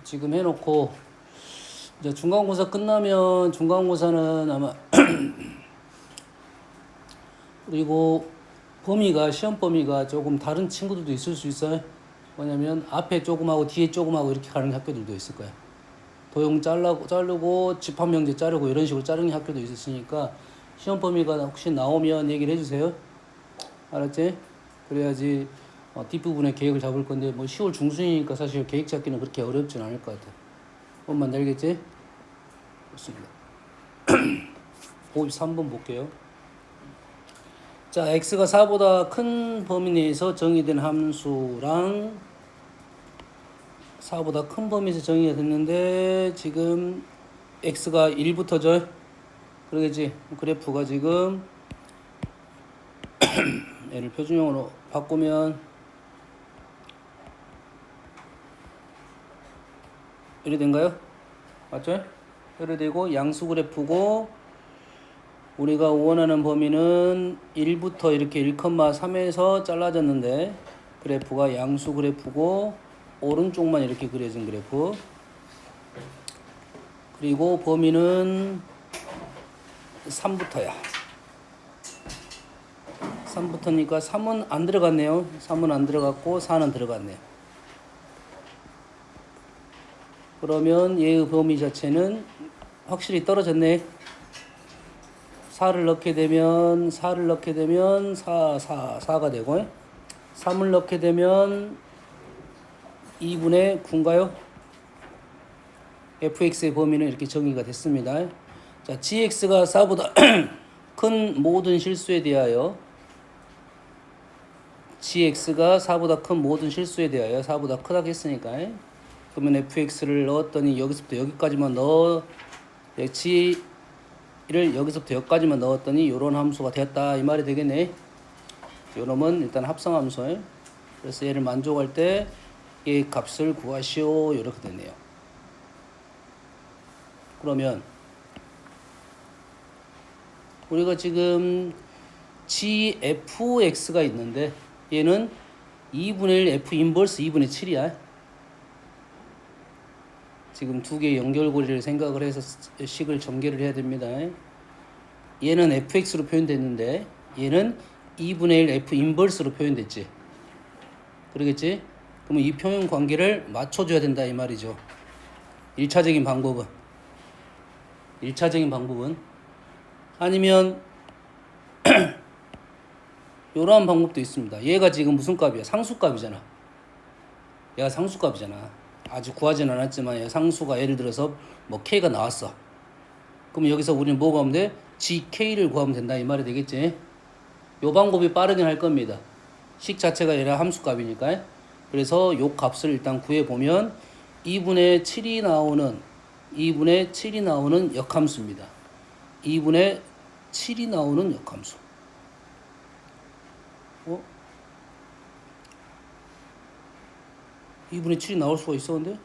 지금 해놓고 이제 중간고사 끝나면 중간고사는 아마 그리고 범위가 시험 범위가 조금 다른 친구들도 있을 수 있어요. 뭐냐면 앞에 조금 하고 뒤에 조금 하고 이렇게 가는 학교들도 있을 거야. 도형 자르고 집합명제 자르고 이런 식으로 자르는 학교도 있으니까 시험 범위가 혹시 나오면 얘기를 해주세요. 알았지? 그래야지 뒷부분에 계획을 잡을 건데 뭐 10월 중순이니까 사실 계획 잡기는 그렇게 어렵진 않을 것 같아. 뭔만 알겠지? 좋습니다. 53번 볼게요. 자, x가 4보다 큰 범위 내에서 정의된 함수랑 4보다 큰 범위에서 정의가 됐는데 지금 x가 1부터죠. 그러겠지? 그래프가 지금 얘를 표준형으로 바꾸면 이래 된가요? 맞죠? 이래 되고 양수 그래프고 우리가 원하는 범위는 1부터 이렇게 1,3에서 잘라졌는데 그래프가 양수 그래프고 오른쪽만 이렇게 그려진 그래프. 그리고 범위는 3부터야. 3부터니까 3은 안 들어갔네요. 3은 안 들어갔고 4는 들어갔네요. 그러면 얘의 범위 자체는 확실히 떨어졌네. 4를 넣게 되면 4가 되고 3을 넣게 되면 2분의 9인가요? fx의 범위는 이렇게 정의가 됐습니다. 자, gx가 4보다 큰 모든 실수에 대하여 gx가 4보다 큰 모든 실수에 대하여 4보다 크다고 했으니까 그러면 fx를 넣었더니 여기서부터 여기까지만 g를 여기서부터 여기까지만 넣었더니 이런 함수가 되었다 이 말이 되겠네. 요놈은 일단 합성함수. 그래서 얘를 만족할 때 이 값을 구하시오 이렇게 되네요. 그러면 우리가 지금 gfx가 있는데 얘는 2분의 1 f 인버스 2분의 7이야. 지금 두 개의 연결고리를 생각을 해서 식을 전개를 해야 됩니다. 얘는 fx로 표현됐는데 얘는 2분의 1 f 인버스로 표현됐지. 그러겠지? 그러면 이 표현 관계를 맞춰줘야 된다 이 말이죠. 1차적인 방법은 아니면 이러한 방법도 있습니다. 얘가 지금 무슨 값이야? 상수값이잖아. 얘가 상수값이잖아. 아직 구하진 않았지만 얘 상수가 예를 들어서 뭐 k가 나왔어. 그럼 여기서 우리는 뭐 구하면 돼? gk를 구하면 된다 이 말이 되겠지. 요 방법이 빠르긴 할 겁니다. 식 자체가 얘라 함수값이니까. 그래서 요 값을 일단 구해보면 2분의 7이 나오는 역함수입니다. 2분의 7이 나오는 역함수. 2분의 7이 나올 수가 있어 근데?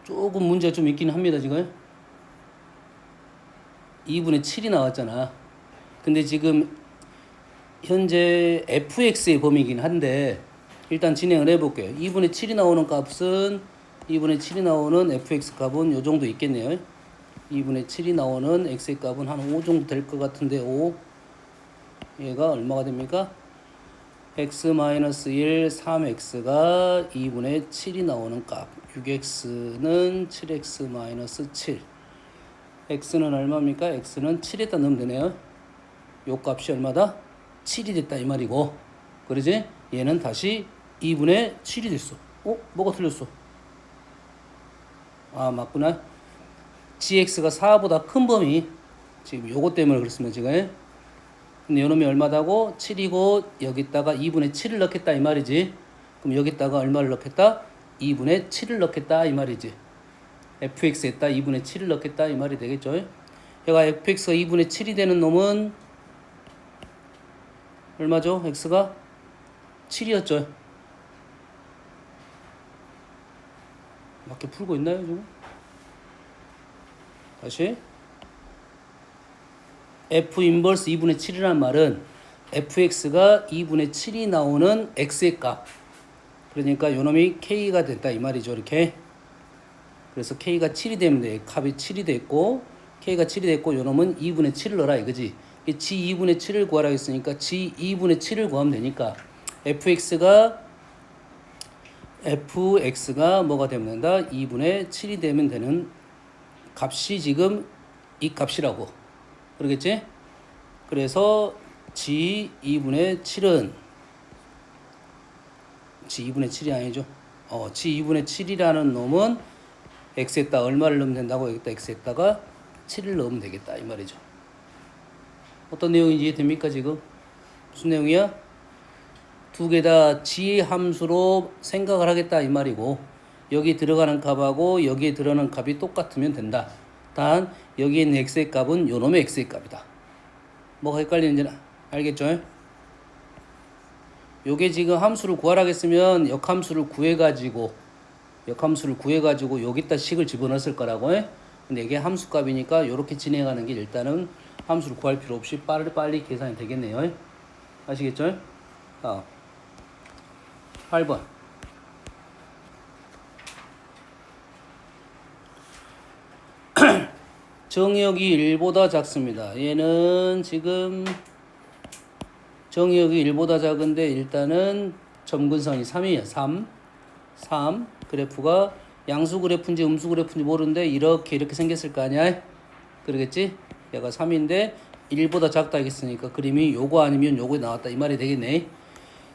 조금 문제가 좀 있긴 합니다 지금. 2분의 7이 나왔잖아. 근데 지금 현재 fx의 범위이긴 한데 일단 진행을 해볼게요. 2분의 7이 나오는 값은 2분의 7이 나오는 fx 값은 요 정도 있겠네요. 2분의 7이 나오는 x의 값은 한 5 정도 될 것 같은데 5 얘가 얼마가 됩니까? x-1 3x가 2분의 7이 나오는 값 6x는 7x-7 x는 얼마입니까? x는 7에다 넣으면 되네요. 요 값이 얼마다? 7이 됐다 이 말이고 그러지? 얘는 다시 2분의 7이 됐어. 뭐가 틀렸어? 아 맞구나. gx가 4보다 큰 범위 지금 요거 때문에 그렇습니다 지금. 근데 요놈이 얼마다고? 7이고 여기다가 2분의 7을 넣겠다 이 말이지. 그럼 여기다가 얼마를 넣겠다? 2분의 7을 넣겠다 이 말이지. fx에다 2분의 7을 넣겠다 이 말이 되겠죠. 얘가 fx가 2분의 7이 되는 놈은 얼마죠? x가 7이었죠. 맞게 풀고 있나요 지금? 다시 f 인버스 2분의 7이라는 말은 fx가 2분의 7이 나오는 x의 값. 그러니까 요놈이 k가 됐다 이 말이죠. 이렇게. 그래서 k가 7이 되면 돼. 값이 7이 됐고 k가 7이 됐고 요놈은 2분의 7을 넣어라 이거지. g 2분의 7을 구하라 했으니까 g 2분의 7을 구하면 되니까 fx가 뭐가 되면 된다? 2분의 7이 되면 되는 값이 지금 이 값이라고. 그러겠지? 그래서 g 2분의 7은 g 2분의 7이 아니죠. g 2분의 7이라는 놈은 x에다 얼마를 넣으면 된다고? 여기다 x에다가 7을 넣으면 되겠다 이 말이죠. 어떤 내용인지 이해됩니까 지금? 무슨 내용이야? 두 개 다 g 함수로 생각을 하겠다 이 말이고 여기 들어가는 값하고 여기에 들어가는 값이 똑같으면 된다. 단 여기에 있는 x의 값은 요놈의 x의 값이다. 뭐가 헷갈리는지 알겠죠? 요게 지금 함수를 구하라 했으면 역함수를 구해가지고 여기다 식을 집어넣었을 거라고 해. 근데 이게 함수값이니까 이렇게 진행하는 게 일단은 함수를 구할 필요 없이 빨리 계산이 되겠네요. 아시겠죠? 8번. 정의역이 1보다 작습니다. 얘는 지금 정의역이 1보다 작은데 일단은 점근선이 3이에요. 3. 그래프가 양수 그래프인지 음수 그래프인지 모르는데 이렇게 생겼을 거 아니야? 그러겠지? 얘가 3인데 1보다 작다 하겠으니까 그림이 요거 아니면 요거 나왔다 이 말이 되겠네.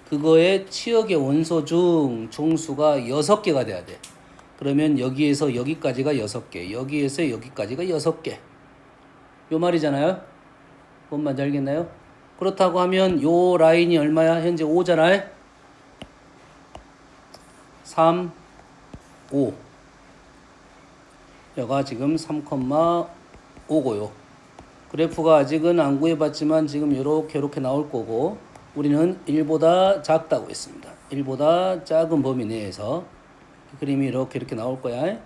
그거의 치역의 원소 중 종수가 6개가 돼야 돼. 그러면 여기에서 여기까지가 6개, 여기에서 여기까지가 6개. 요 말이잖아요. 뭔 말인지 알겠나요? 그렇다고 하면 요 라인이 얼마야? 현재 5잖아요. 3, 5. 여가 지금 3,5고요. 그래프가 아직은 안 구해봤지만 지금 이렇게 나올 거고 우리는 1보다 작다고 했습니다. 1보다 작은 범위 내에서 그림이 이렇게 나올 거야.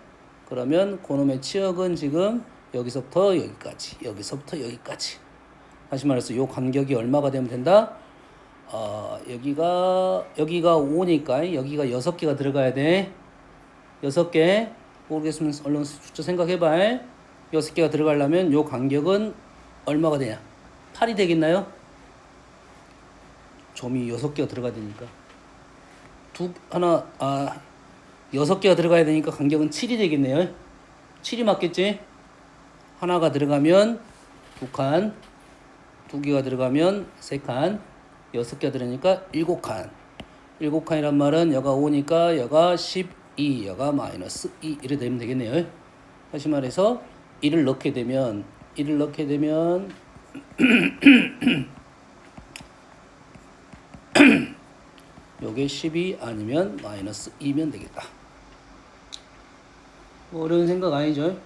그러면 그놈의 치역은 지금 여기서부터 여기까지, 여기서부터 여기까지. 다시 말해서 요 간격이 얼마가 되면 된다? 여기가 5니까 여기가 6개가 들어가야 돼. 6개. 모르겠으면 얼른 숫자 생각해봐. 6개가 들어가려면 요 간격은 얼마가 되냐? 8이 되겠나요? 점이 6개가 들어가야 되니까. 6개가 들어가야 되니까 간격은 7이 되겠네요. 7이 맞겠지? 하나가 들어가면 2칸, 2개가 들어가면 3칸, 6개가 들어가니까 7칸. 7칸이란 말은 여가 5니까 여가 12, 여가 마이너스 2 이렇게 되면 되겠네요. 다시 말해서 1을 넣게 되면 요게 12 아니면 마이너스 2면 되겠다. 뭐 어려운 생각 아니죠?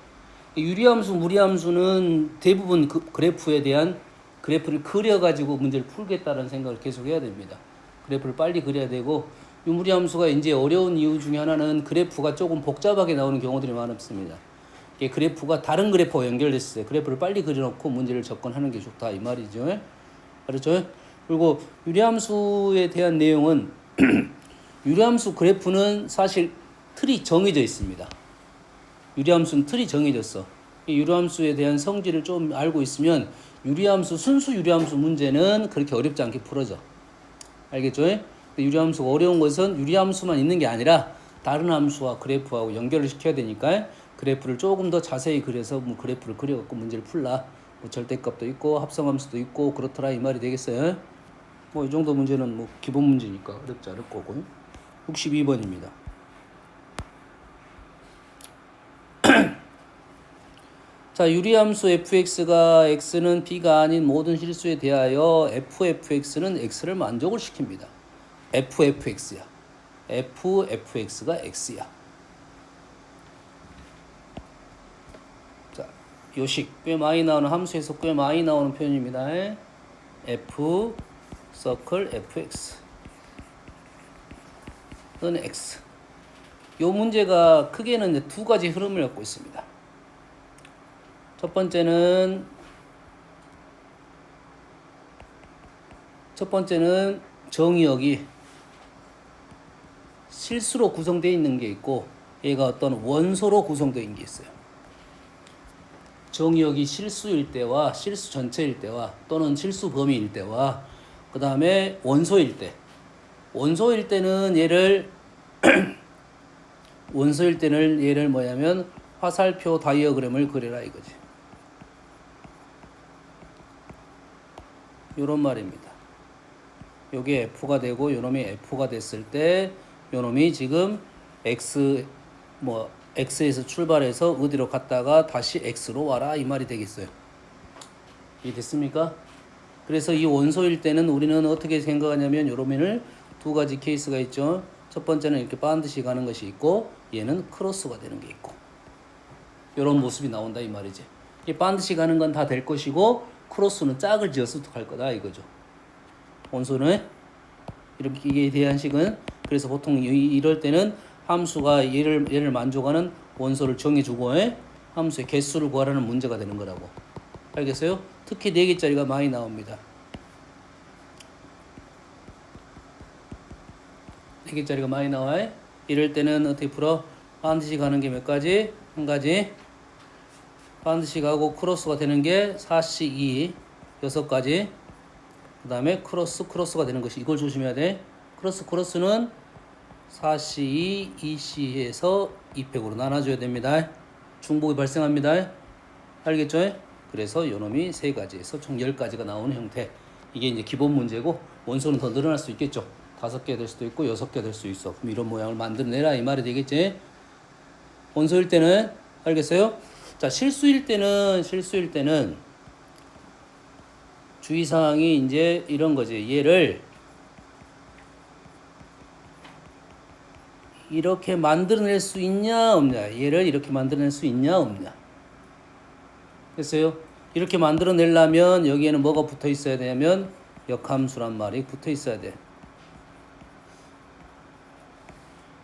유리함수, 무리함수는 대부분 그래프에 대한 그래프를 그려가지고 문제를 풀겠다는 생각을 계속 해야 됩니다. 그래프를 빨리 그려야 되고 유무리함수가 이제 어려운 이유 중에 하나는 그래프가 조금 복잡하게 나오는 경우들이 많습니다. 그래프가 다른 그래프와 연결됐어요. 그래프를 빨리 그려놓고 문제를 접근하는 게 좋다 이 말이죠. 그렇죠? 그리고 유리함수에 대한 내용은 유리함수 그래프는 사실 틀이 정해져 있습니다. 유리함수는 틀이 정해졌어. 이 유리함수에 대한 성질을 좀 알고 있으면 순수 유리함수 문제는 그렇게 어렵지 않게 풀어져. 알겠죠? 유리함수가 어려운 것은 유리함수만 있는 게 아니라 다른 함수와 그래프하고 연결을 시켜야 되니까 그래프를 조금 더 자세히 그려서 그래프를 그려갖고 문제를 풀라. 절대값도 있고 합성함수도 있고 그렇더라 이 말이 되겠어요. 이 정도 문제는 기본 문제니까 어렵지 않을 거고. 62번입니다. 자, 유리함수 fx가 x는 b가 아닌 모든 실수에 대하여 fx는 x를 만족을 시킵니다. fx야. fx가 x야. 자, 요식 꽤 많이 나오는 함수에서 꽤 많이 나오는 표현입니다. f 서클 fx 는 x. 요 문제가 크게는 두 가지 흐름을 갖고 있습니다. 첫 첫 번째는 정의역이 실수로 구성되어 있는 게 있고 얘가 어떤 원소로 구성되어 있는 게 있어요. 정의역이 실수일 때와 실수 전체일 때와 또는 실수 범위일 때와 그 다음에 원소일 때. 원소일 때는 얘를 뭐냐면 화살표 다이어그램을 그려라 이거지. 요런 말입니다. 요게 F가 되고 요놈이 F가 됐을 때 요놈이 지금 X에서 출발해서 어디로 갔다가 다시 X로 와라 이 말이 되겠어요. 이해됐습니까? 그래서 이 원소일 때는 우리는 어떻게 생각하냐면 요놈을 두 가지 케이스가 있죠. 첫 번째는 이렇게 반드시 가는 것이 있고 얘는 크로스가 되는 게 있고 요런 모습이 나온다 이 말이지. 이 반드시 가는 건 다 될 것이고 크로스는 짝을 지어서 갈 거다 이거죠. 원소는 이렇게 이게 대한 식은 그래서 보통 이럴 때는 함수가 얘를 만족하는 원소를 정해주고 함수의 개수를 구하라는 문제가 되는 거라고. 알겠어요? 특히 4개짜리가 많이 나옵니다. 4개짜리가 많이 나와요. 이럴 때는 어떻게 풀어? 반드시 가는 게 몇 가지? 한 가지. 반드시 가고 크로스가 되는 게 4C, 2, 6가지. 그 다음에 크로스가 되는 것이 이걸 조심해야 돼. 크로스는 4C, 2C에서 2팩으로 나눠줘야 됩니다. 중복이 발생합니다. 알겠죠? 그래서 요놈이 3가지에서 총 10가지가 나오는 형태. 이게 이제 기본 문제고 원소는 더 늘어날 수 있겠죠. 5개 될 수도 있고 6개 될 수 있어. 그럼 이런 모양을 만들어내라 이 말이 되겠지. 원소일 때는 알겠어요? 자, 실수일 때는 주의사항이 이제 이런 거지. 얘를 이렇게 만들어낼 수 있냐 없냐. 얘를 이렇게 만들어낼 수 있냐 없냐. 됐어요? 이렇게 만들어내려면 여기에는 뭐가 붙어 있어야 되냐면 역함수란 말이 붙어 있어야 돼.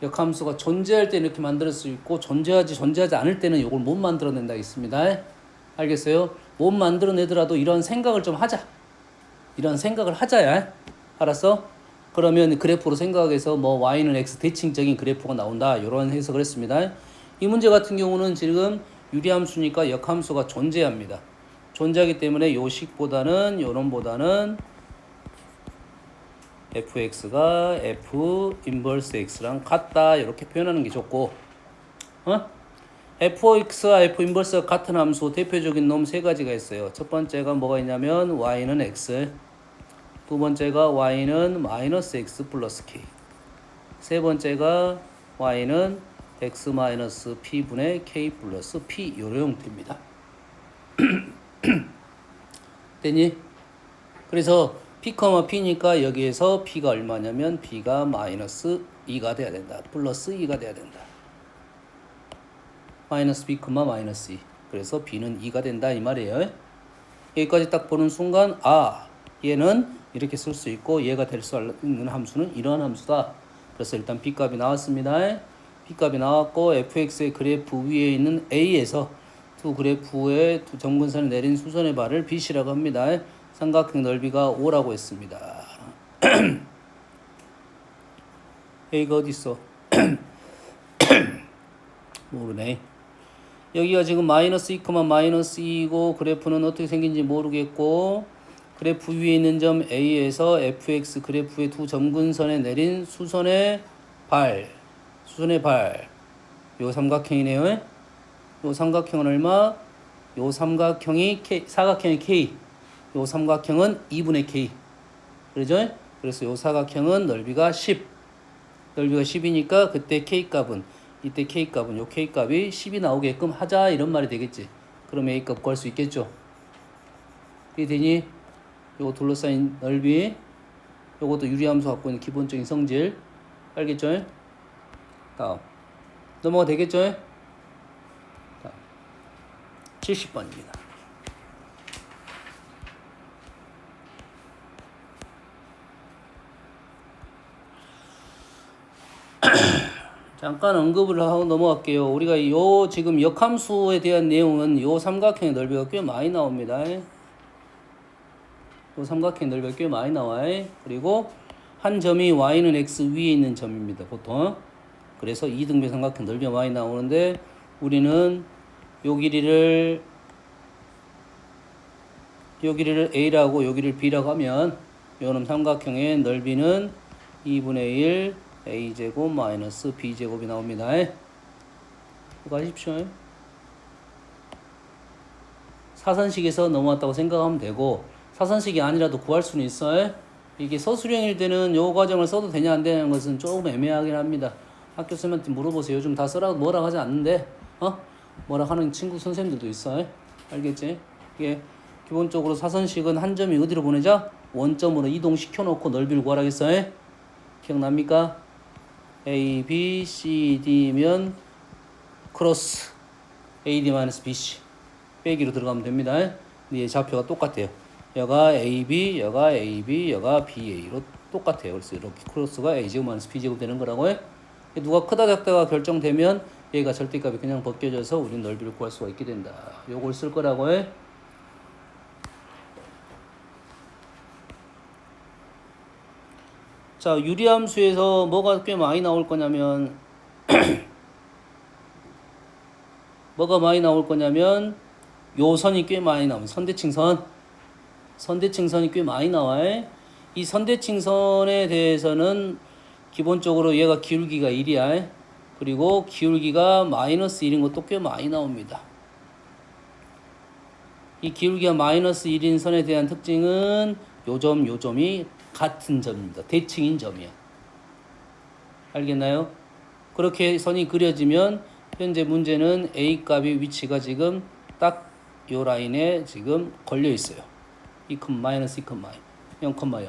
역함수가 존재할 때는 이렇게 만들 수 있고 존재하지 않을 때는 이걸 못 만들어낸다 있습니다. 알겠어요? 못 만들어내더라도 이런 생각을 좀 하자. 이런 생각을 하자야. 알았어? 그러면 그래프로 생각해서 뭐 y는 x 대칭적인 그래프가 나온다. 이런 해석을 했습니다. 이 문제 같은 경우는 지금 유리함수니까 역함수가 존재합니다. 존재하기 때문에 요 식보다는 요놈보다는 fx가 f 인버스 x랑 같다 이렇게 표현하는 게 좋고 fx와 f 인버스가 같은 함수 대표적인 놈 3가지가 있어요. 첫 번째가 뭐가 있냐면 y는 x, 두 번째가 y는 마이너스 x 플러스 k, 세 번째가 y는 x 마이너스 p분의 k 플러스 p 요런 형태입니다. 됐니? 그래서 p, p니까 여기에서 p가 얼마냐면 p가 마이너스 2가 돼야 된다. 플러스 2가 돼야 된다. 마이너스 b, 마이너스 2. 그래서 b는 2가 된다 이 말이에요. 여기까지 딱 보는 순간 얘는 이렇게 쓸 수 있고 얘가 될 수 있는 함수는 이러한 함수다. 그래서 일단 b값이 나왔습니다. b값이 나왔고 fx의 그래프 위에 있는 a에서 두 그래프의 두 점근선에 내린 수선의 발을 bc라고 합니다. 삼각형 넓이가 5라고 했습니다. a가 어디 있어? 모르네. 여기가 지금 마이너스 2, 마이너스 2이고 그래프는 어떻게 생긴지 모르겠고 그래프 위에 있는 점 A에서 fx 그래프의 두 점근선에 내린 수선의 발 요 삼각형이네요. 요 삼각형은 얼마? 요 삼각형이 사각형이 K, 요 삼각형은 2분의 K 그러죠? 그래서 요 사각형은 넓이가 10, 넓이가 10이니까 그때 K값은 이때 K값은 요 K값이 10이 나오게끔 하자 이런 말이 되겠지. 그럼 A값 구할 수 있겠죠. 이게 되니? 요거 둘러싸인 넓이, 요것도 유리함수 갖고 있는 기본적인 성질 알겠죠? 다음 넘어가 되겠죠? 다음 70번입니다. 잠깐 언급을 하고 넘어갈게요. 우리가 지금 역함수에 대한 내용은 요 삼각형의 넓이가 꽤 많이 나옵니다. 요 삼각형 넓이가 꽤 많이 나와요. 그리고 한 점이 y는 x 위에 있는 점입니다. 보통. 그래서 2등변 삼각형 넓이가 많이 나오는데 우리는 요 길이를 a라고 요 길이를 b라고 하면 요놈 삼각형의 넓이는 2분의 1 a제곱 마이너스 b제곱이 나옵니다. 이거 하십시오. 사선식에서 넘어왔다고 생각하면 되고 사선식이 아니라도 구할 수는 있어요. 이게 서술형일 때는 요 과정을 써도 되냐 안 되냐는 것은 조금 애매하긴 합니다. 학교 선생님한테 물어보세요. 요즘 다 써라고 뭐라 하지 않는데 뭐라 하는 친구 선생님들도 있어요. 알겠지? 이게 기본적으로 사선식은 한 점이 어디로 보내자? 원점으로 이동시켜 놓고 넓이를 구하라겠어요. 기억납니까? A, B, C, D면 크로스 AD-BC 빼기로 들어가면 됩니다. 근데 얘 좌표가 똑같아요. 여가 AB, 여가 AB, 여가 BA로 똑같아요. 그래서 이렇게 크로스가 A제곱 마이너스 B제곱 되는 거라고요. 누가 크다 작다가 결정되면 얘가 절대값이 그냥 벗겨져서 우리는 넓이를 구할 수가 있게 된다. 요걸 쓸 거라고요. 자, 유리함수에서 뭐가 꽤 많이 나올 거냐면 뭐가 많이 나올 거냐면 요 선이 꽤 많이 나옵니다. 선대칭선이 꽤 많이 나와요. 이 선대칭선에 대해서는 기본적으로 얘가 기울기가 1이야. 그리고 기울기가 마이너스 1인 것도 꽤 많이 나옵니다. 이 기울기가 마이너스 1인 선에 대한 특징은 요점이 같은 점입니다. 대칭인 점이야. 알겠나요? 그렇게 선이 그려지면 현재 문제는 A 값의 위치가 지금 딱 요 라인에 지금 걸려 있어요. 2, 마이너스 2, 0,0.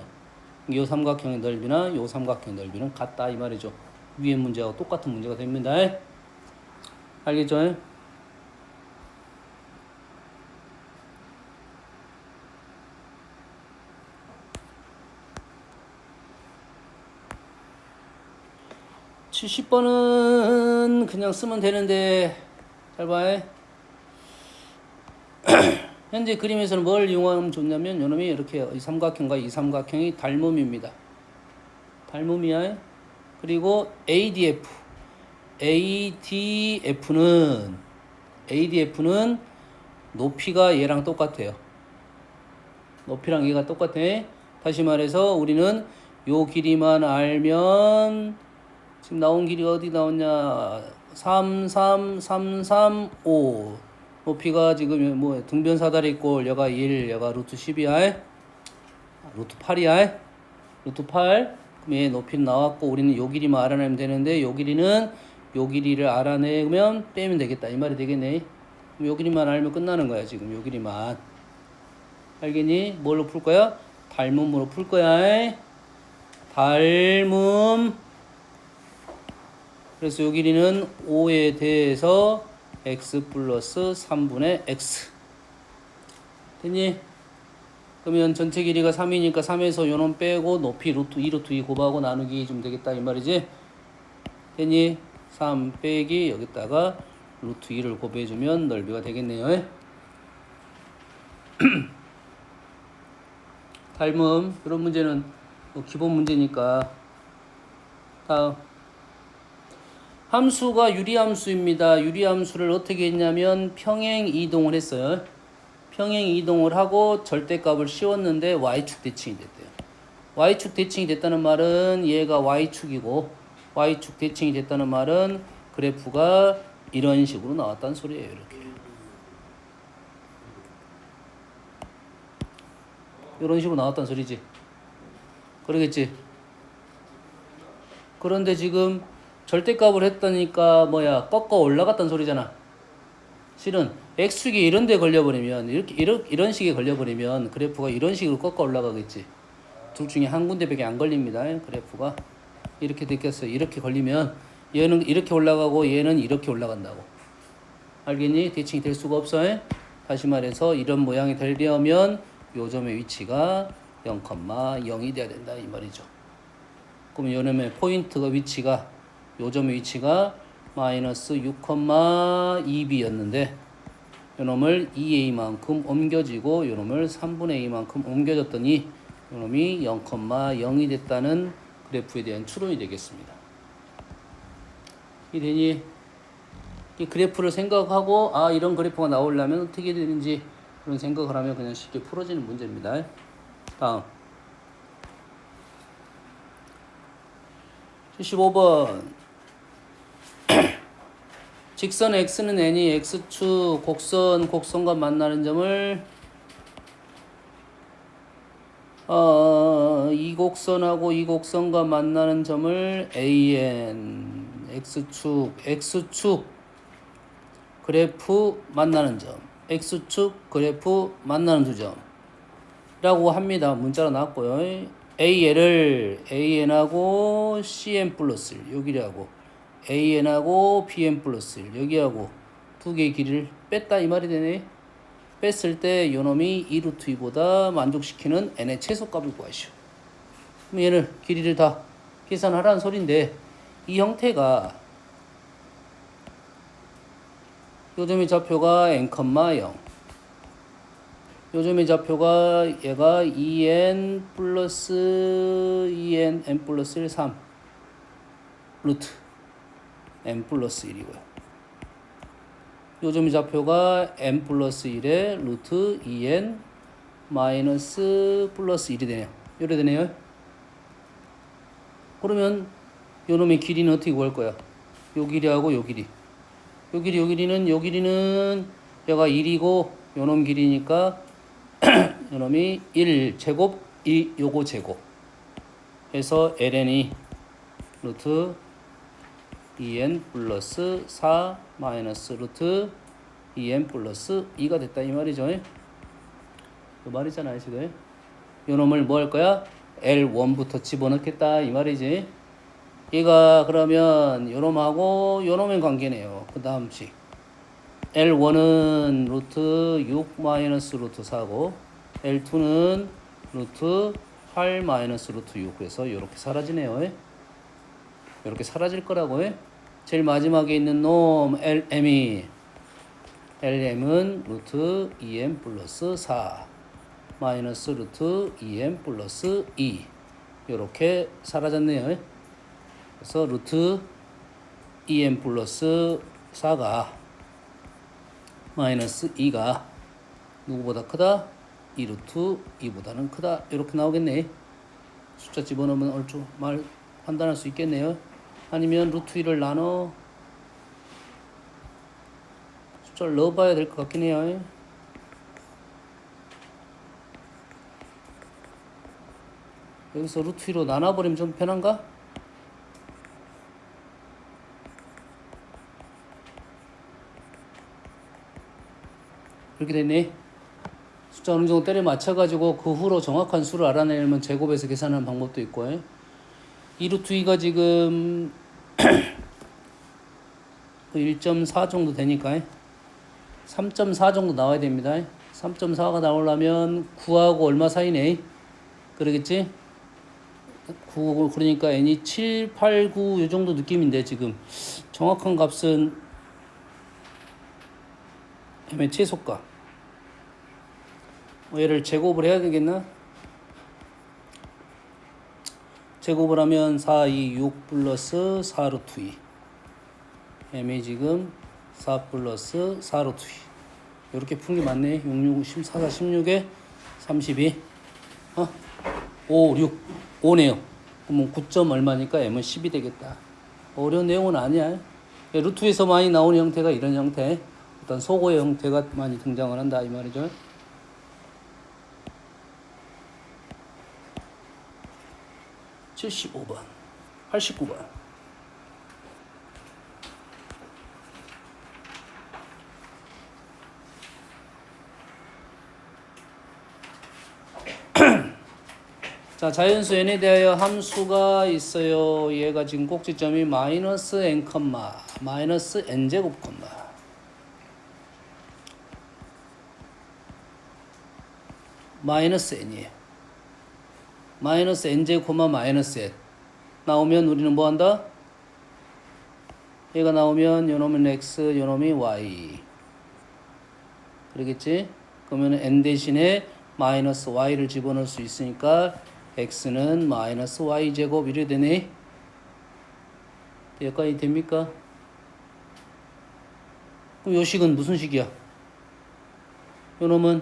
요 삼각형의 넓이나 요 삼각형의 넓이는 같다 이 말이죠. 위에 문제하고 똑같은 문제가 됩니다. 알겠죠? (70번은) 그냥 쓰면 되는데 잘 봐요. 현재 그림에서는 뭘 이용하면 좋냐면 요놈이 이렇게 이 삼각형과 이 삼각형이 닮음입니다. 닮음이야. 그리고 ADF는 높이가 얘랑 똑같아요. 높이랑 얘가 똑같아. 다시 말해서 우리는 요 길이만 알면 지금 나온 길이가 어디 나왔냐? 3, 3, 3, 3, 5. 높이가 지금 뭐 등변사다리꼴 여가 1, 여가 루트 10이야. 루트 8이야. 루트 8. 그럼 얘 높이는 나왔고 우리는 요 길이만 알아내면 되는데 요 길이를 알아내면 빼면 되겠다. 이 말이 되겠네. 그럼 요 길이만 알면 끝나는 거야. 지금 요 길이만. 알겠니? 뭘로 풀 거야? 닮음으로 풀 거야. 닮음. 그래서 요 길이는 5에 대해서 x 플러스 3분의 x. 됐니? 그러면 전체 길이가 3이니까 3에서 요놈 빼고 높이 루트 2 루트 2 곱하고 나누기 좀 되겠다 이 말이지. 됐니? 3 빼기 여기다가 루트 2를 곱해주면 넓이가 되겠네요. 닮음. 이런 문제는 뭐 기본 문제니까. 다음. 함수가 유리함수입니다. 유리함수를 어떻게 했냐면 평행 이동을 했어요. 평행 이동을 하고 절대값을 씌웠는데 y축 대칭이 됐대요. y축 대칭이 됐다는 말은 얘가 y축이고 y축 대칭이 됐다는 말은 그래프가 이런 식으로 나왔다는 소리예요. 이렇게. 이런 식으로 나왔다는 소리지. 그러겠지. 그런데 지금 절대값을 했다니까 꺾어 올라갔다는 소리잖아. 실은 x축이 이런 데 걸려버리면 이런 식에 걸려버리면 그래프가 이런 식으로 꺾어 올라가겠지. 둘 중에 한 군데밖에 안 걸립니다. 그래프가 이렇게 됐겠어요. 이렇게 걸리면 얘는 이렇게 올라가고 얘는 이렇게 올라간다고. 알겠니? 대칭이 될 수가 없어. 다시 말해서 이런 모양이 되려면 요 점의 위치가 0,0이 돼야 된다 이 말이죠. 그럼 요놈의 포인트가 위치가 요점의 위치가 마이너스 6,2b였는데 요놈을 2a만큼 옮겨지고 요놈을 3분의 a만큼 옮겨졌더니 요놈이 0,0이 됐다는 그래프에 대한 추론이 되겠습니다. 이 되니 이 그래프를 생각하고 이런 그래프가 나오려면 어떻게 되는지 그런 생각을 하면 그냥 쉽게 풀어지는 문제입니다. 다음 75번 직선 x는 n이 x축 곡선과 만나는 점을 이 곡선하고 이 곡선과 만나는 점을 an x축 그래프 만나는 점 x축 그래프 만나는 두 점이라고 합니다. 문자로 나왔고요. an하고 cn 플러스 1 여기하고 an하고 bn 플러스 1 여기하고 두 개의 길이를 뺐다 이 말이 되네. 뺐을 때 요놈이 2루트 2보다 만족시키는 n의 최소값을 구하시오. 그럼 얘를 길이를 다 계산하라는 소린데 이 형태가 요점의 좌표가 n, 0 요점의 좌표가 얘가 2n 플러스 2n n 플러스 1 3 루트 n 플러스 1이고요. 요점의 좌표가 n 플러스 1에 루트 2n 마이너스 플러스 1이 되네요. 이래 되네요. 그러면 요놈의 길이는 어떻게 구할 거야? 요 길이하고 요 길이. 요 길이는 얘가 1이고 요놈 길이니까 요놈이 1제곱 요거 제곱 해서 ln이 루트 2n 플러스 4 마이너스 루트 2n 플러스 2가 됐다 이 말이죠. 그 말이잖아요 지금. 요놈을 뭐 할 거야? L1부터 집어넣겠다 이 말이지. 얘가 그러면 요놈하고 요놈의 관계네요. 그 다음식 L1은 루트 6 마이너스 루트 4고 L2는 루트 8 마이너스 루트 6 그래서 이렇게 사라지네요. 이렇게 사라질 거라고. 제일 마지막에 있는 놈 LM은 루트 2m 플러스 4 마이너스 루트 2m 플러스 2 이렇게 사라졌네요. 그래서 루트 2m 플러스 4가 마이너스 2가 누구보다 크다? 2루트 2보다는 크다. 이렇게 나오겠네. 숫자 집어넣으면 얼추 말 판단할 수 있겠네요. 아니면 루트 2를 나눠 숫자를 넣어봐야 될 것 같긴 해요. 여기서 루트 2로 나눠버리면 좀 편한가? 이렇게 됐네. 숫자 어느 정도 때려 맞춰가지고 그 후로 정확한 수를 알아내려면 제곱해서 계산하는 방법도 있고. 2루트 2가 지금 1.4 정도 되니까 3.4 정도 나와야 됩니다. 3.4가 나오려면 9하고 얼마 사이네? 그러겠지? 9 그러니까 n이 7, 8, 9 이 정도 느낌인데 지금 정확한 값은 m의 최소값 얘를 제곱을 해야 되겠나? 제곱을 하면 4, 2, 6 플러스 4 루트 2 m이 지금 4 플러스 4 루트 2 이렇게 푼 게 맞네. 6, 6, 14, 16에 32 5, 6 5네요. 그러면 9점 얼마니까 m은 10이 되겠다. 어려운 내용은 아니야. 루트에서 많이 나오는 형태가 이런 형태 어떤 소고의 형태가 많이 등장을 한다 이 말이죠. 75번 89번 자, 자연수 n에 대하여 함수가 있어요. 얘가 지금 꼭지점이 마이너스 n, 마이너스 n제곱, 마이너스 n이에요. 마이너스 n제곱, 마이너스 n 나오면 우리는 뭐 한다? 얘가 나오면 요놈은 x, 요놈이 y 그러겠지? 그러면 n 대신에 마이너스 y를 집어넣을 수 있으니까 x는 마이너스 y제곱 이래 되네. 여기까지 됩니까? 그럼 요 식은 무슨 식이야? 요 놈은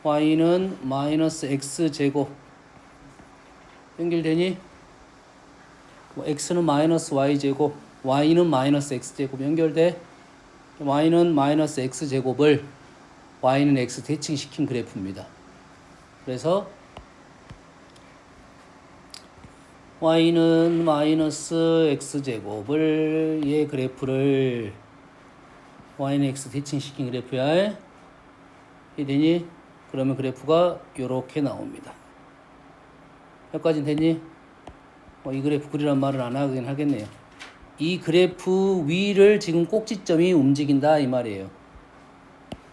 y는 마이너스 x제곱 연결되니? x는 마이너스 y제곱 y는 마이너스 x제곱 연결돼? y는 마이너스 x제곱을 y는 x 대칭시킨 그래프입니다. 그래서 y는 마이너스 x제곱을 얘 그래프를 y는 x 대칭시킨 그래프야. 이해 되니? 그러면 그래프가 요렇게 나옵니다. 여기까지는 됐니? 이 그래프 그리란 말은 안 하긴 하겠네요. 이 그래프 위를 지금 꼭지점이 움직인다 이 말이에요.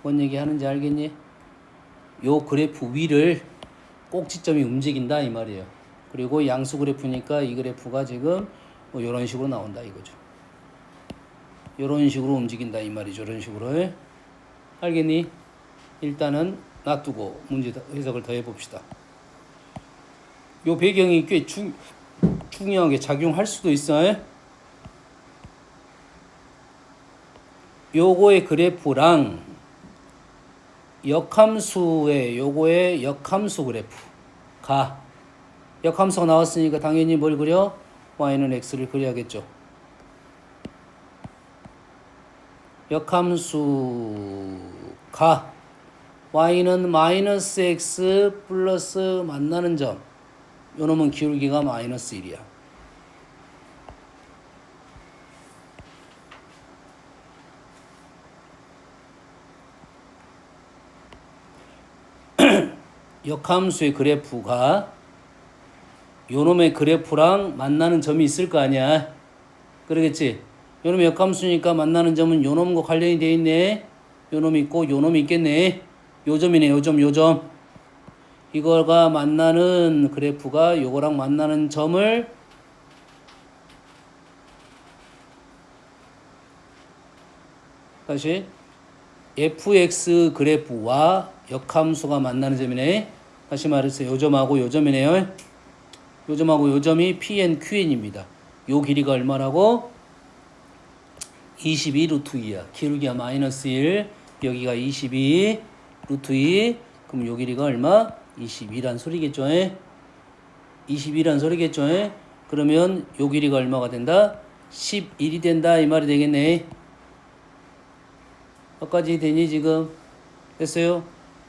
뭔 얘기 하는지 알겠니? 요 그래프 위를 꼭지점이 움직인다 이 말이에요. 그리고 양수 그래프니까 이 그래프가 지금 뭐 이런 식으로 나온다 이거죠. 이런 식으로 움직인다 이 말이죠. 이런 식으로. 알겠니? 일단은 놔두고 문제 해석을 더 해봅시다. 요 배경이 꽤 중요하게 작용할 수도 있어요. 요거의 그래프랑 역함수의 요거의 역함수 그래프가 역함수가 나왔으니까 당연히 뭘 그려? y는 x를 그려야겠죠. 역함수가 y는 마이너스 x 플러스 만나는 점 요놈은 기울기가 마이너스 1이야. 역함수의 그래프가 요놈의 그래프랑 만나는 점이 있을 거 아니야. 그러겠지? 요놈의 역함수니까 만나는 점은 요놈과 관련이 돼 있네. 요놈이 있고 요놈이 있겠네. 요점이네. 요점. 이거가 만나는 그래프가 요거랑 만나는 점을 다시 fx 그래프와 역함수가 만나는 점이네. 다시 말해서 요점하고 요점이네요. 요점하고 요점이 pn, qn입니다. 요 길이가 얼마라고? 22 루트 2야. 기울기가 마이너스 1. 여기가 22 루트 2. 그럼 요 길이가 얼마? 22란 소리겠죠. 22란 소리겠죠. 그러면 요 길이가 얼마가 된다? 11이 된다 이 말이 되겠네. 여기까지 되니 지금? 됐어요?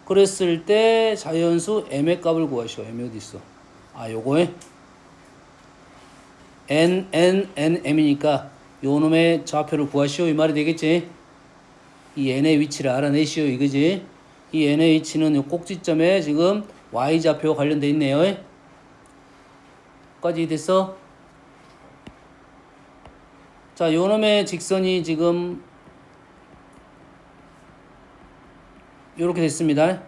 그랬을 때 자연수 m의 값을 구하시오. m이 어디 있어? 요거에 m이니까 요 놈의 좌표를 구하시오 이 말이 되겠지? 이 n의 위치를 알아내시오 이거지? 이 n의 위치는 요 꼭지점에 지금 y좌표와 관련돼 있네요. 까지 됐어? 자, 요 놈의 직선이 지금 요렇게 됐습니다.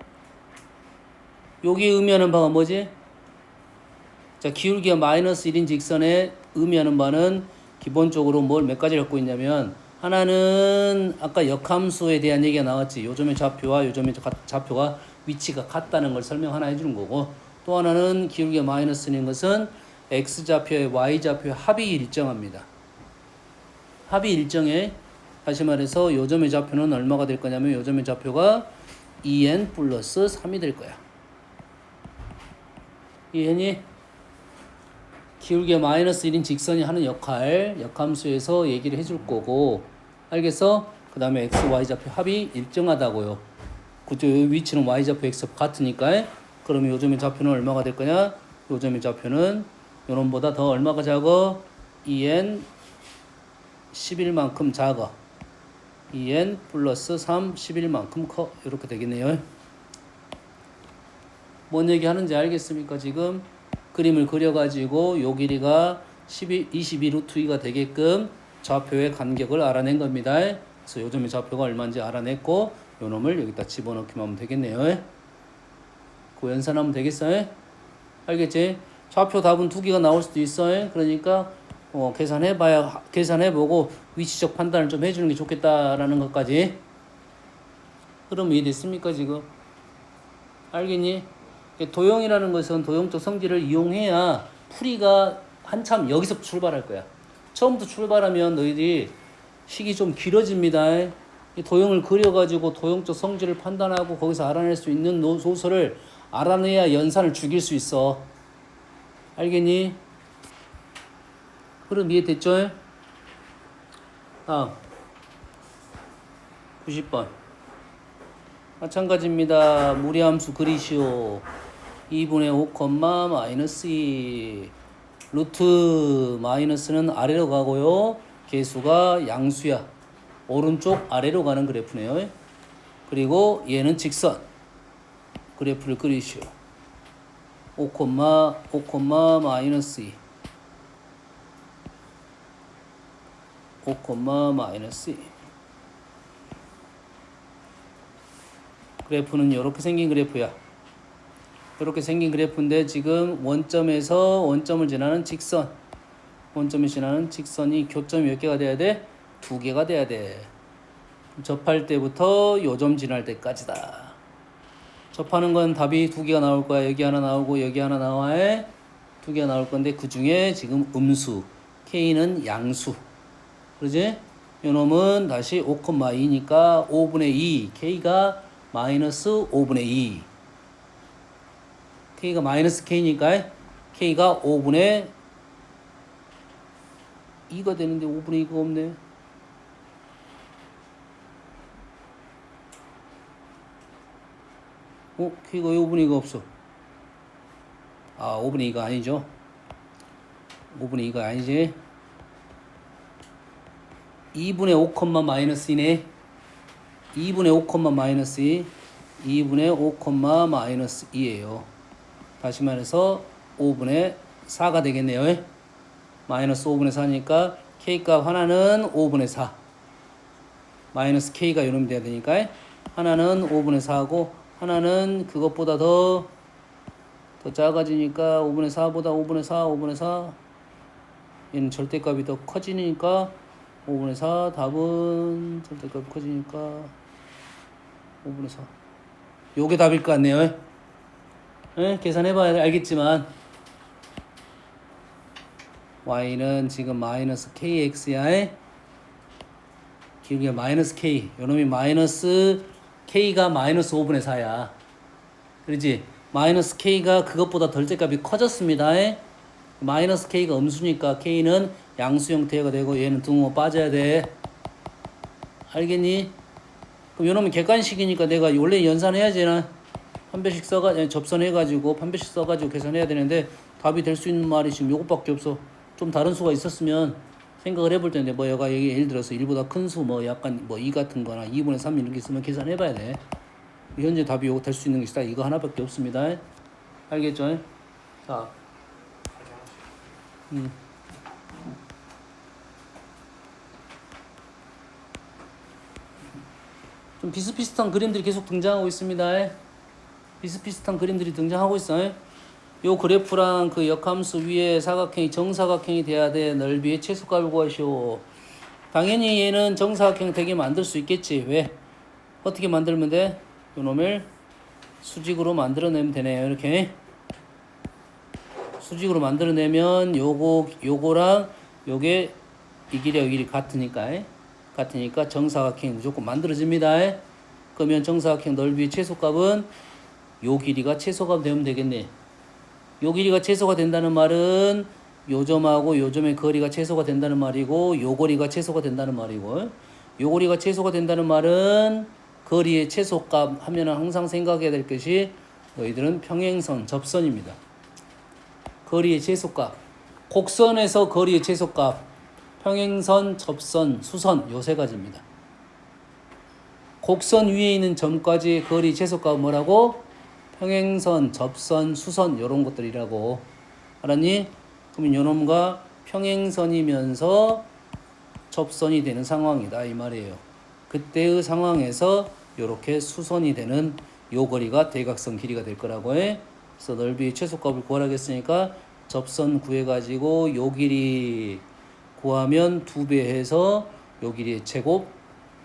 여기 의미하는 바가 뭐지? 자, 기울기가 마이너스 1인 직선에 의미하는 바는 기본적으로 뭘 몇 가지를 갖고 있냐면 하나는 아까 역함수에 대한 얘기가 나왔지. 요점의 좌표와 요점의 좌표가 위치가 같다는 걸 설명 하나 해주는 거고 또 하나는 기울기가 마이너스인 것은 x좌표의 y좌표의 합이 일정합니다. 합이 일정해. 다시 말해서 요점의 좌표는 얼마가 될 거냐면 요점의 좌표가 2n 플러스 3이 될 거야. 이해니? 기울기가 마이너스 1인 직선이 하는 역할 역함수에서 얘기를 해줄 거고 알겠어? 그 다음에 x, y좌표 합이 일정하다고요. 그죠? 위치는 y좌표 x좌표 같으니까 그러면 요점의 좌표는 얼마가 될 거냐? 요점의 좌표는 요놈보다 더 얼마가 작아? 2n 11만큼 작아. 2n 플러스 3 11만큼 커. 이렇게 되겠네요. 뭔 얘기 하는지 알겠습니까? 지금 그림을 그려가지고 요 길이가 22 루트 2가 되게끔 좌표의 간격을 알아낸 겁니다. 그래서 요점의 좌표가 얼마인지 알아냈고 요 놈을 여기다 집어넣기만 하면 되겠네요. 그 연산하면 되겠어요? 알겠지? 좌표 답은 두 개가 나올 수도 있어요. 그러니까 계산해보고 위치적 판단을 좀 해주는 게 좋겠다라는 것까지 흐름 이해됐습니까 지금? 알겠니? 도형이라는 것은 도형적 성질을 이용해야 풀이가 한참 여기서 출발할 거야. 처음부터 출발하면 너희들이 식이 좀 길어집니다. 이 도형을 그려가지고 도형적 성질을 판단하고 거기서 알아낼 수 있는 소설을 알아내야 연산을 죽일 수 있어. 알겠니? 흐름 이해됐죠? 다음 90번 마찬가지입니다. 무리함수 그리시오. 2분의 5, 마이너스 2 루트 마이너스는 아래로 가고요. 개수가 양수야. 오른쪽 아래로 가는 그래프네요. 그리고 얘는 직선. 그래프를 그리시오. 5, 마이너스 2 5, 마이너스 2 그래프는 이렇게 생긴 그래프야. 이렇게 생긴 그래프인데 지금 원점에서 원점을 지나는 직선, 원점을 지나는 직선이 교점이 몇 개가 돼야 돼? 2개가 돼야 돼. 접할 때부터 요점 지날 때까지다. 접하는 건 답이 2개가 나올 거야. 여기 하나 나오고 여기 하나 나와야 2개가 나올 건데 그 중에 지금 음수, K는 양수. 그러지? 요놈은 다시 5,2니까 5분의 2, K가 마이너스 5분의 2. K가 마이너스 K니까 K가 5분의 2가 되는데 5분의 2가 없네. K가 왜 5분의 2가 없어? 5분의 2가 아니죠. 5분의 2가 아니지. 2분의 5, 마이너스 2네. 2분의 5, 마이너스 2. 2분의 5, 마이너스 2예요. 다시 말해서 5분의 4가 되겠네요. 마이너스 5분의 4니까 K값 하나는 5분의 4. 마이너스 K가 이놈이 돼야 되니까 하나는 5분의 4하고 하나는 그것보다 더 작아지니까 5분의 4보다 5분의 4, 5분의 4. 얘는 절대값이 더 커지니까 5분의 4. 답은 절대값이 커지니까 5분의 4. 요게 답일 것 같네요. 계산해봐야 알겠지만 y는 지금 마이너스 kx야. 기울기가 마이너스 k. 요놈이 마이너스 k가 마이너스 5분의 4야. 그렇지? 마이너스 k가 그것보다 덜제값이 커졌습니다. 마이너스 k가 음수니까 k는 양수 형태가 되고 얘는 등호 빠져야 돼. 알겠니? 그럼 요놈은 객관식이니까 내가 원래 연산해야지. 판별식 접선해가지고 판별식 써가지고 계산해야 되는데 답이 될 수 있는 말이 지금 요것밖에 없어. 좀 다른 수가 있었으면 생각을 해볼 텐데 뭐 얘가 예를 들어서 1보다 큰 수 뭐 약간 뭐 2 같은 거나 2분의 3 이런 게 있으면 계산해봐야 돼. 현재 답이 요거 될 수 있는 게 딱 이거 하나밖에 없습니다. 알겠죠? 자, 좀 비슷비슷한 그림들이 계속 등장하고 있습니다. 비슷비슷한 그림들이 등장하고 있어요. 요 그래프랑 그 역함수 위에 사각형이 정사각형이 돼야 돼. 넓이의 최소값을 구하시오. 당연히 얘는 정사각형 되게 만들 수 있겠지. 왜? 어떻게 만들면 돼? 요 놈을 수직으로 만들어내면 되네요. 이렇게 수직으로 만들어내면 요거랑 요게 이 길이와 이 길이 같으니까 정사각형이 무조건 만들어집니다. 그러면 정사각형 넓이의 최소값은 요 길이가 최소가 되면 되겠네. 요 길이가 최소가 된다는 말은 요 점하고 요 점의 거리가 최소가 된다는 말이고 요 거리가 최소가 된다는 말이고 요 거리가 최소가 된다는 말은 거리의 최소값 하면은 항상 생각해야 될 것이 너희들은 평행선, 접선입니다. 거리의 최소값. 곡선에서 거리의 최소값. 평행선, 접선, 수선 요 세 가지입니다. 곡선 위에 있는 점까지 거리 최소값은 뭐라고? 평행선, 접선, 수선 이런 것들이라고. 알았니? 그러면 요놈과 평행선이면서 접선이 되는 상황이다 이 말이에요. 그때의 상황에서 요렇게 수선이 되는 요 거리가 대각선 길이가 될 거라고 해. 그래서 넓이의 최소값을 구하라고 했으니까 접선 구해가지고 요 길이 구하면 2배 해서 요 길이의 제곱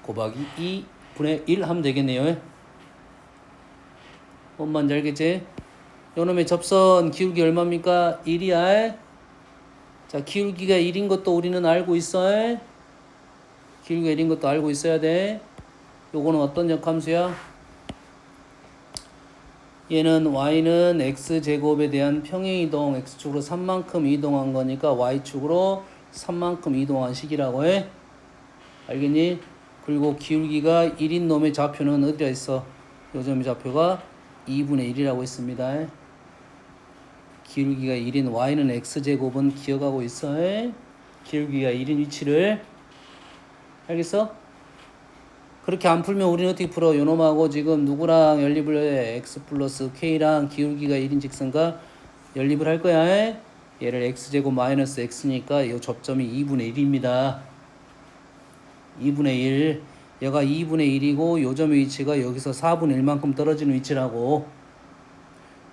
곱하기 2분의 1 하면 되겠네요. 뭔 말인지 알겠지? 요놈의 접선 기울기 얼마입니까? 1이야. 자, 기울기가 1인 것도 우리는 알고 있어. 기울기가 1인 것도 알고 있어야 돼. 요거는 어떤 역함수야? 얘는 y는 x제곱에 대한 평행이동 x축으로 3만큼 이동한 거니까 y축으로 3만큼 이동한 식이라고 해. 알겠니? 그리고 기울기가 1인 놈의 좌표는 어디가 있어? 요점의 좌표가 2분의 1이라고 했습니다. 기울기가 1인 y는 x제곱은 기억하고 있어. 기울기가 1인 위치를. 알겠어? 그렇게 안 풀면 우리는 어떻게 풀어? 요놈하고 지금 누구랑 연립을 해? x 플러스 k랑 기울기가 1인 직선과 연립을 할 거야. 얘를 x제곱 마이너스 x니까 이 접점이 2분의 1입니다. 2분의 1. 얘가 2분의 1이고 요 점의 위치가 여기서 4분의 1만큼 떨어지는 위치라고.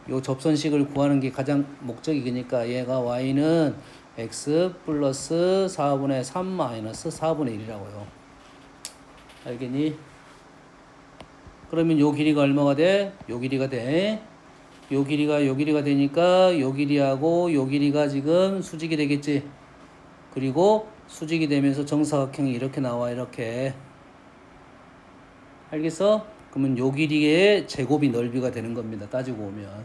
요 접선식을 구하는 게 가장 목적이니까 얘가 y는 x 플러스 4분의 3 마이너스 4분의 1이라고요. 알겠니? 그러면 요 길이가 얼마가 돼? 요 길이가 돼. 요 길이가 되니까 요 길이하고 요 길이가 지금 수직이 되겠지. 그리고 수직이 되면서 정사각형이 이렇게 나와. 이렇게. 알겠어? 그러면 요 길이의 제곱이 넓이가 되는 겁니다. 따지고 보면.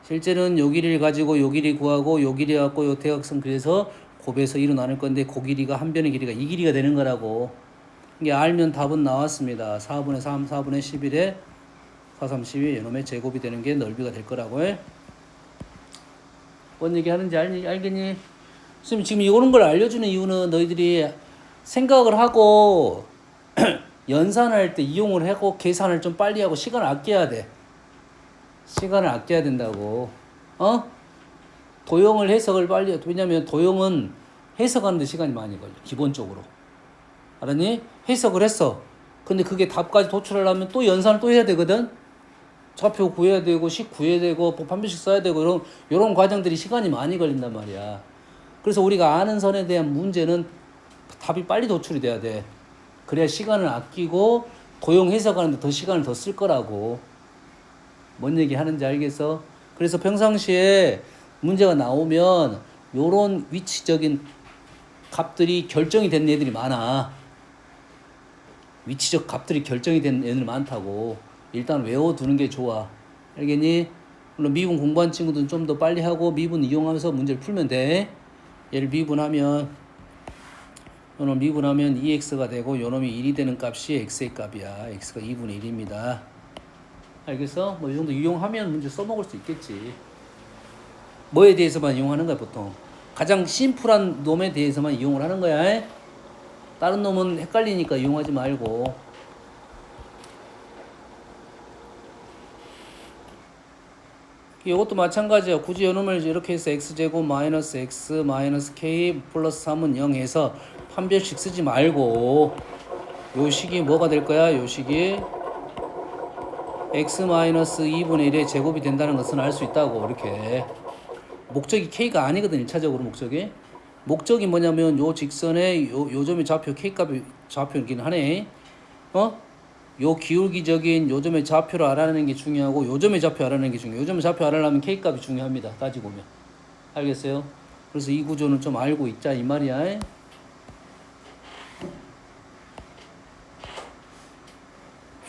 실제는 요 길이를 가지고 요 길이 구하고 요 길이 갖고 요 대각선 그래서 곱해서 2로 나눌 건데 그 길이가 한 변의 길이가 이 길이가 되는 거라고. 이게 알면 답은 나왔습니다. 4분의 3, 4분의 11에 4, 32 이놈의 제곱이 되는 게 넓이가 될 거라고 해. 뭔 얘기 하는지 알겠니? 선생님 지금 이런 걸 알려주는 이유는 너희들이 생각을 하고 연산할 때 이용을 하고 계산을 좀 빨리 하고 시간을 아껴야 돼. 시간을 아껴야 된다고. 도형을 해석을 빨리 해. 왜냐면 도형은 해석하는데 시간이 많이 걸려. 기본적으로. 알았니? 해석을 했어. 근데 그게 답까지 도출하려면 또 연산을 또 해야 되거든. 좌표 구해야 되고 식 구해야 되고 판별식 써야 되고 이런 과정들이 시간이 많이 걸린단 말이야. 그래서 우리가 아는 선에 대한 문제는 답이 빨리 도출이 돼야 돼. 그래야 시간을 아끼고 도형 해석하는데 더 시간을 더 쓸 거라고. 뭔 얘기 하는지 알겠어? 그래서 평상시에 문제가 나오면 요런 위치적인 값들이 결정이 된 애들이 많아. 위치적 값들이 결정이 된 애들 많다고. 일단 외워두는 게 좋아. 알겠니? 물론 미분 공부한 친구들은 좀 더 빨리 하고 미분 이용하면서 문제를 풀면 돼. 얘를 미분하면 요놈 미분하면 2x가 되고 요놈이 1이 되는 값이 x의 값이야. x가 2분의 1입니다. 알겠어? 뭐 이 정도 이용하면 문제 써먹을 수 있겠지. 뭐에 대해서만 이용하는 거야 보통? 가장 심플한 놈에 대해서만 이용을 하는 거야. 다른 놈은 헷갈리니까 이용하지 말고. 이것도 마찬가지야. 굳이 요놈을 이렇게 해서 x제곱 마이너스 x 마이너스 k 플러스 3은 0 해서 판별식 쓰지 말고 요 식이 뭐가 될 거야? 요 식이 x 마이너스 2분의 1의 제곱이 된다는 것은 알 수 있다고. 이렇게 목적이 k가 아니거든. 1차적으로 목적이 뭐냐면 요 직선의 요 점의 좌표 k값이 좌표이긴 하네. 요 기울기적인 요 점의 좌표를 알아내는 게 중요하고 요 점의 좌표 알아내는 게 중요해요. 요 점의 좌표 알아내려면 k값이 중요합니다. 따지고 보면. 알겠어요? 그래서 이 구조는 좀 알고 있자 이 말이야.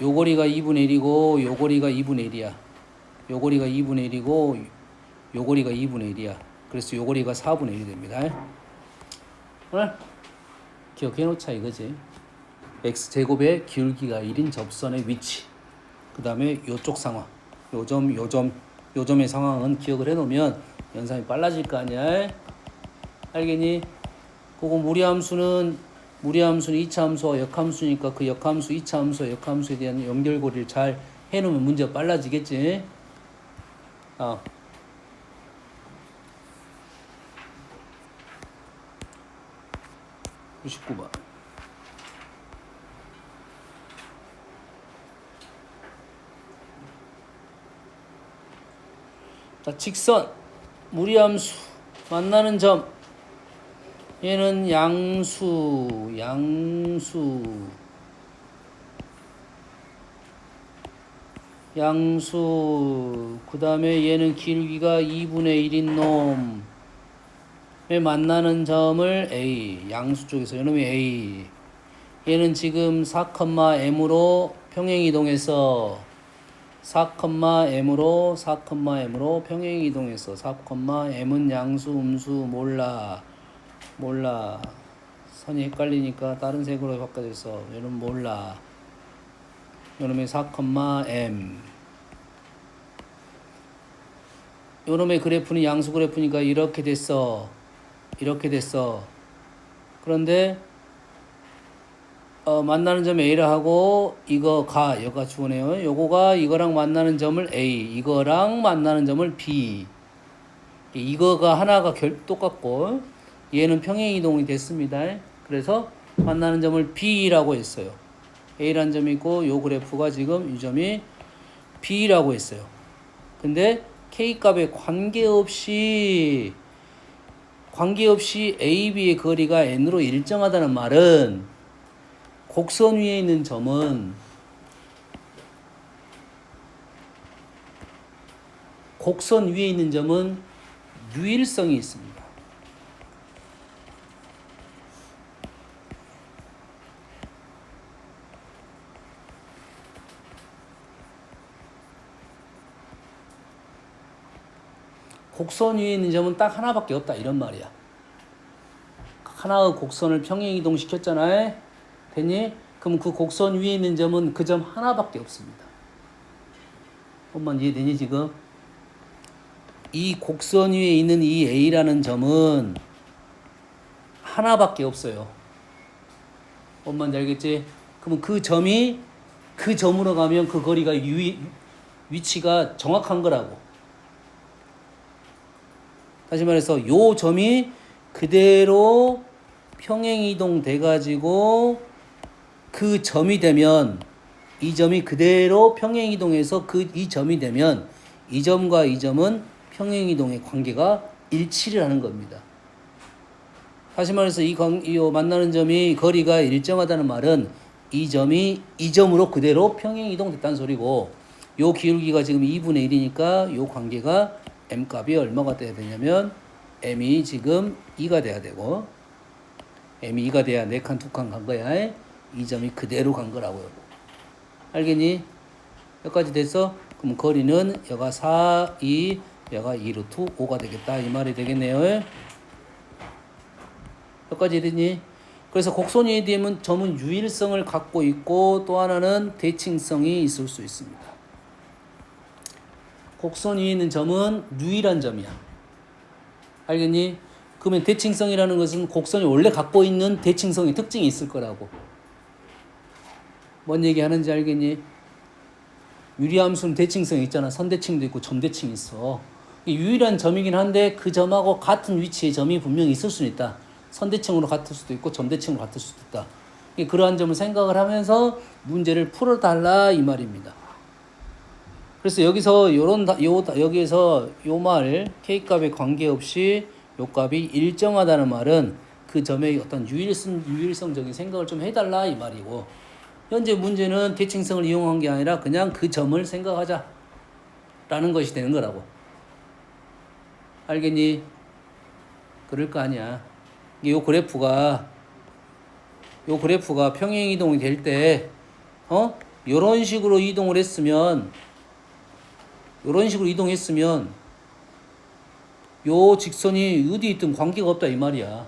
요 거리가 2분의 1이고 요 거리가 2분의 1이야. 요 거리가 2분의 1이고 요 거리가 2분의 1이야. 그래서 요 거리가 4분의 1이 됩니다. 기억해 놓자 이거지. x제곱의 기울기가 1인 접선의 위치. 그 다음에 요쪽 상황. 요점의 상황은 기억을 해 놓으면 연산이 빨라질 거 아니야. 알겠니? 그거 무리함수는 2차 함수와 역함수니까 그 역함수, 2차 함수와 역함수에 대한 연결고리를 잘 해놓으면 문제가 빨라지겠지. 99번. 자, 직선, 무리함수, 만나는 점. 얘는 양수. 양수. 그 다음에 얘는 길기가 2분의 1인 놈에 만나는 점을 A. 양수 쪽에서 이놈이 A. 얘는 지금 4,m으로 평행이동해서 4,m으로 평행이동해서 4,m은 양수 음수 몰라 선이 헷갈리니까 다른 색으로 바꿔줘서 얘는 몰라. 요놈의 4,m. 요놈의 그래프는 양수 그래프니까 이렇게 됐어. 그런데 만나는 점 A라 하고 여가 주어네요. 요거가 이거랑 만나는 점을 A, 이거랑 만나는 점을 B. 이거가 하나가 똑같고 얘는 평행이동이 됐습니다. 그래서 만나는 점을 B라고 했어요. A라는 점이 있고 요 그래프가 지금 이 점이 B라고 했어요. 근데 K값에 관계없이 A, B의 거리가 N으로 일정하다는 말은 곡선 위에 있는 점은 유일성이 있습니다. 곡선 위에 있는 점은 딱 하나밖에 없다 이런 말이야. 하나의 곡선을 평행이동 시켰잖아요. 됐니? 그럼 그 곡선 위에 있는 점은 그 점 하나밖에 없습니다. 엄마 이해되니 지금? 이 곡선 위에 있는 이 A라는 점은 하나밖에 없어요. 엄마인지 알겠지? 그럼 그 점이 그 점으로 가면 그 거리가 위치가 정확한 거라고. 다시 말해서 요 점이 그대로 평행이동 돼가지고 그 점이 되면 이 점이 그대로 평행이동해서 이 점이 되면 이 점과 이 점은 평행이동의 관계가 일치를 하는 겁니다. 다시 말해서 이 만나는 점이 거리가 일정하다는 말은 이 점이 이 점으로 그대로 평행이동 됐다는 소리고 요 기울기가 지금 2분의 1이니까 요 관계가 m값이 얼마가 돼야 되냐면 m이 지금 2가 돼야 되고 m이 2가 돼야 4칸 2칸 간 거야. 이 점이 그대로 간 거라고요. 알겠니? 여기까지 됐어? 그럼 거리는 여가 4, 2, 여가 2루트 5가 되겠다. 이 말이 되겠네요. 여기까지 됐니? 그래서 곡선이 되면 점은 유일성을 갖고 있고 또 하나는 대칭성이 있을 수 있습니다. 곡선 위에 있는 점은 유일한 점이야. 알겠니? 그러면 대칭성이라는 것은 곡선이 원래 갖고 있는 대칭성의 특징이 있을 거라고. 뭔 얘기 하는지 알겠니? 유리함수는 대칭성이 있잖아. 선대칭도 있고 점대칭이 있어. 유일한 점이긴 한데 그 점하고 같은 위치의 점이 분명히 있을 수는 있다. 선대칭으로 같을 수도 있고 점대칭으로 같을 수도 있다. 그러한 점을 생각을 하면서 문제를 풀어달라 이 말입니다. 그래서 여기서 여기에서 요 말 K값에 관계없이 요 값이 일정하다는 말은 그 점의 어떤 유일성적인 생각을 좀 해달라 이 말이고 현재 문제는 대칭성을 이용한 게 아니라 그냥 그 점을 생각하자 라는 것이 되는 거라고. 알겠니? 그럴 거 아니야. 요 그래프가 평행 이동이 될 때 요런 식으로 이동했으면 요 직선이 어디 있든 관계가 없다 이 말이야.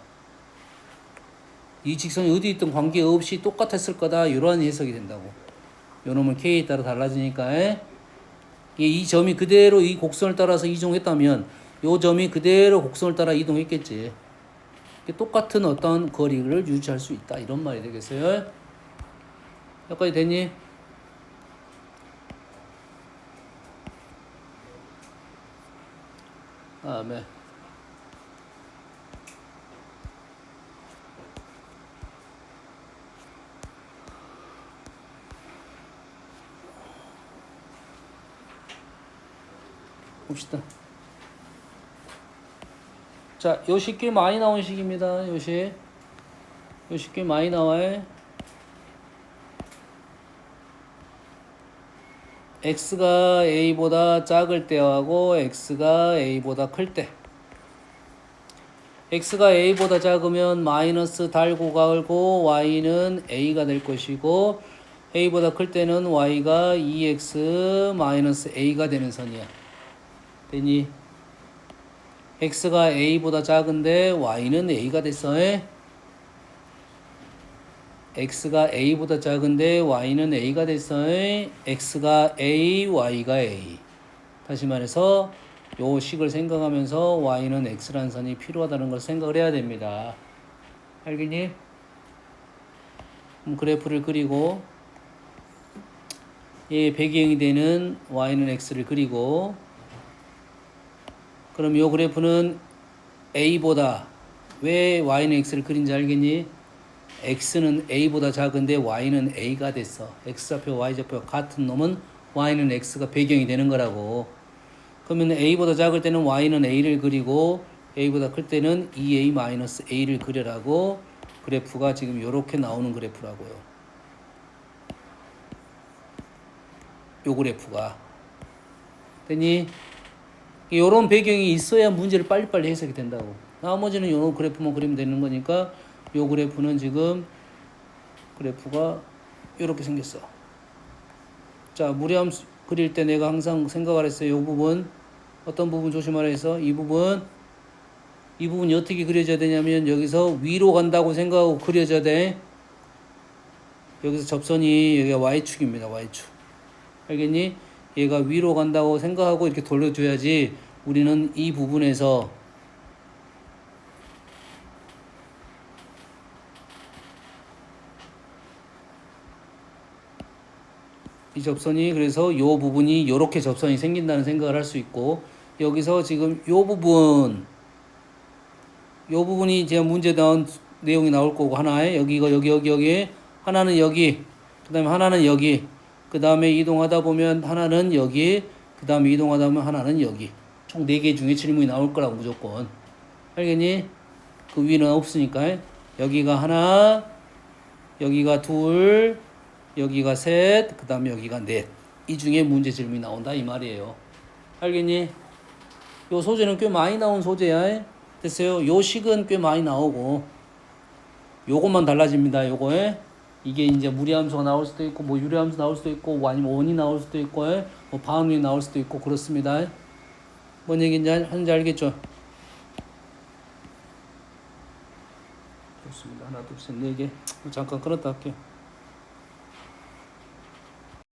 이 직선이 어디 있든 관계없이 똑같았을 거다 이러한 해석이 된다고. 요놈은 K에 따라 달라지니까 이 점이 그대로 이 곡선을 따라서 이동했다면 요 점이 그대로 곡선을 따라 이동했겠지. 똑같은 어떤 거리를 유지할 수 있다 이런 말이 되겠어요. 여기까지 됐니? 다음에 봅시다. 자, 요 식 꽤 많이 나온 식입니다. 요 식 꽤 많이 나와요. x가 a보다 작을 때하고 x가 a보다 클 때. x가 a보다 작으면 마이너스 달고 갈고 y는 a가 될 것이고 a보다 클 때는 y가 2x 마이너스 a가 되는 선이야. 되니? x가 a보다 작은데 y는 a가 됐어. x가 a보다 작은데 y는 a가 됐어. x가 a, y가 a. 다시 말해서 요 식을 생각하면서 y는 x라는 선이 필요하다는 걸 생각을 해야 됩니다. 알겠니? 그럼 그래프를 그리고 얘 배경이 되는 y는 x를 그리고 그럼 요 그래프는 a보다 왜 y는 x를 그린지 알겠니? x는 a보다 작은데 y는 a가 됐어. x좌표 y좌표 같은 놈은 y는 x가 배경이 되는 거라고. 그러면 a보다 작을 때는 y는 a를 그리고 a보다 클 때는 2a-a를 그려라고. 그래프가 지금 이렇게 나오는 그래프라고요. 요 그래프가 되니? 요런 배경이 있어야 문제를 빨리빨리 해석이 된다고. 나머지는 요런 그래프만 그리면 되는 거니까 요 그래프는 지금 그래프가 이렇게 생겼어. 자, 무리함수 그릴 때 내가 항상 생각을 했어요. 요 부분 어떤 부분 조심하라 해서 이 부분이 어떻게 그려져야 되냐면 여기서 위로 간다고 생각하고 그려져야 돼. 여기서 접선이 여기가 y축입니다. y축. 알겠니? 얘가 위로 간다고 생각하고 이렇게 돌려줘야지 우리는 이 부분에서 이 접선이 그래서 요 부분이 요렇게 접선이 생긴다는 생각을 할 수 있고 여기서 지금 요 부분이 제가 문제 나온 내용이 나올 거고 하나에 여기가 여기 하나는 여기 그 다음에 하나는 여기 그 다음에 이동하다 보면 하나는 여기 그 다음에 이동하다 보면 하나는 여기 총 4개 중에 질문이 나올 거라고 무조건. 알겠니? 그 위는 없으니까 여기가 하나 여기가 둘 여기가 셋, 그 다음에 여기가 넷. 이 중에 문제 질문이 나온다 이 말이에요. 알겠니? 요 소재는 꽤 많이 나온 소재야. 됐어요? 요 식은 꽤 많이 나오고 요것만 달라집니다. 요거에 이게 이제 무리함수가 나올 수도 있고 뭐 유리함수 나올 수도 있고 아니면 원이 나올 수도 있고 뭐 반응이 나올 수도 있고 그렇습니다. 뭔 얘기인지 하는지 알겠죠? 좋습니다. 하나 둘 셋 네 개. 잠깐 끊었다 할게요.